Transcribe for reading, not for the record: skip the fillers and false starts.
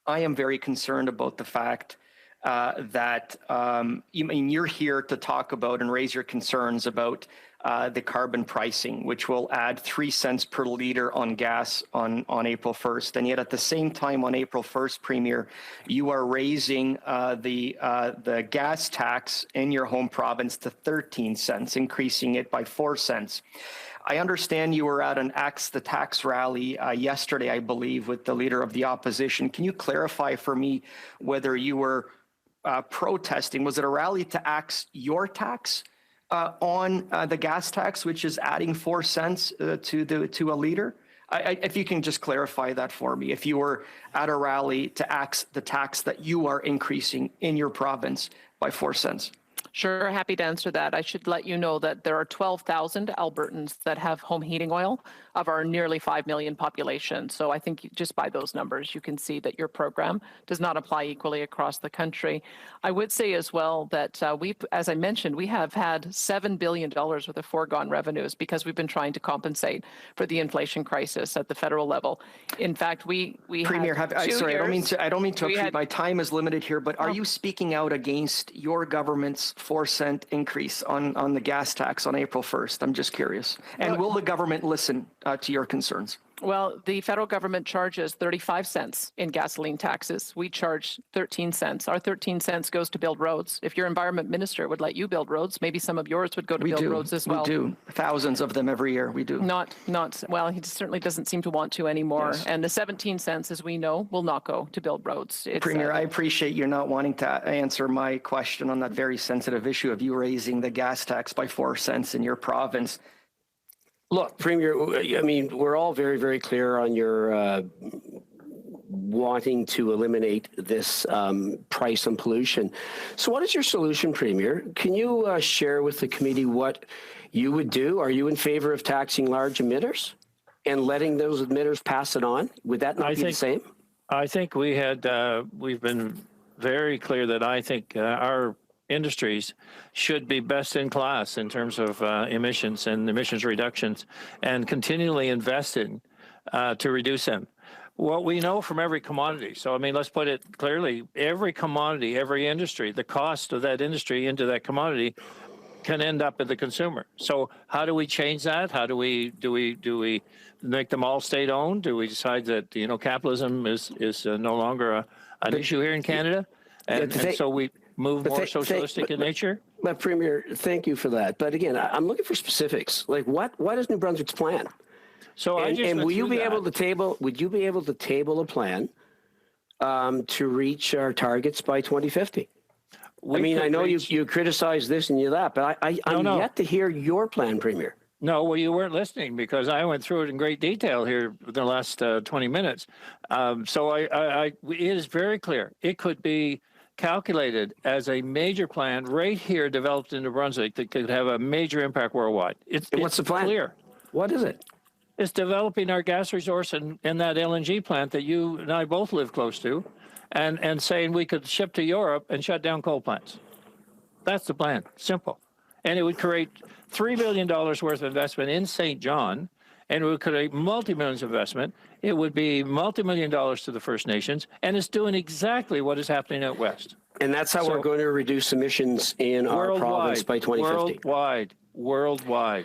I am very concerned about the fact that you're here to talk about and raise your concerns about the carbon pricing, which will add 3 cents per liter on gas on April 1st. And yet at the same time on April 1st, Premier, you are raising the gas tax in your home province to 13 cents, increasing it by 4 cents. I understand you were at an Axe the Tax rally yesterday, I believe, with the leader of the opposition. Can you clarify for me whether you were protesting? Was it a rally to axe your tax on the gas tax, which is adding 4 cents to a liter? If you can just clarify that for me, if you were at a rally to axe the tax that you are increasing in your province by 4 cents. Sure, happy to answer that. I should let you know that there are 12,000 Albertans that have home heating oil of our nearly 5 million population. So I think just by those numbers, you can see that your program does not apply equally across the country. I would say as well that as I mentioned, we have had $7 billion worth of foregone revenues because we've been trying to compensate for the inflation crisis at the federal level. In fact, we Premier, sorry, I don't mean to obtrude. My time is limited here, but are you speaking out against your government's 4 cent increase on the gas tax on April 1st? I'm just curious. And will the government listen to your concerns? Well, the federal government charges 35 cents in gasoline taxes. We charge 13 cents. Our 13 cents goes to build roads. If your environment minister would let you build roads, maybe some of yours would go to build roads as well. We do. Thousands of them every year. We do. Well, he certainly doesn't seem to want to anymore. Yes. And the 17 cents, as we know, will not go to build roads. Premier, I appreciate you not wanting to answer my question on that very sensitive issue of you raising the gas tax by 4 cents in your province. Look, Premier, I mean, we're all very, very clear on your wanting to eliminate this price on pollution. So what is your solution, Premier? Can you share with the committee what you would do? Are you in favor of taxing large emitters and letting those emitters pass it on? Would that not be the same? I think we've been very clear that I think our industries should be best in class in terms of emissions and emissions reductions and continually invested to reduce them. What we know from every commodity, so I mean, let's put it clearly, every commodity, every industry, the cost of that industry into that commodity can end up at the consumer. So how do we change that? How do we make them all state-owned? Do we decide that, capitalism is no longer an issue here in Canada? And so we move more socialistic in nature? But Premier, thank you for that. But again, I'm looking for specifics. Like what is New Brunswick's plan? So will you be able to table? Would you be able to table a plan to reach our targets by 2050? I know you criticize this and you that, but I'm yet to hear your plan, Premier. No, well, you weren't listening because I went through it in great detail here in the last 20 minutes. So it is very clear. It could be calculated as a major plan right here developed in New Brunswick that could have a major impact worldwide. What's the plan? Clear. What is it? It's developing our gas resource in that LNG plant that you and I both live close to and saying we could ship to Europe and shut down coal plants. That's the plan. Simple. And it would create $3 billion worth of investment in St. John, and it would create multi-millions of investment. It would be multi-million dollars to the First Nations, and it's doing exactly what is happening out west. And that's how we're going to reduce emissions in our province by 2050. Worldwide.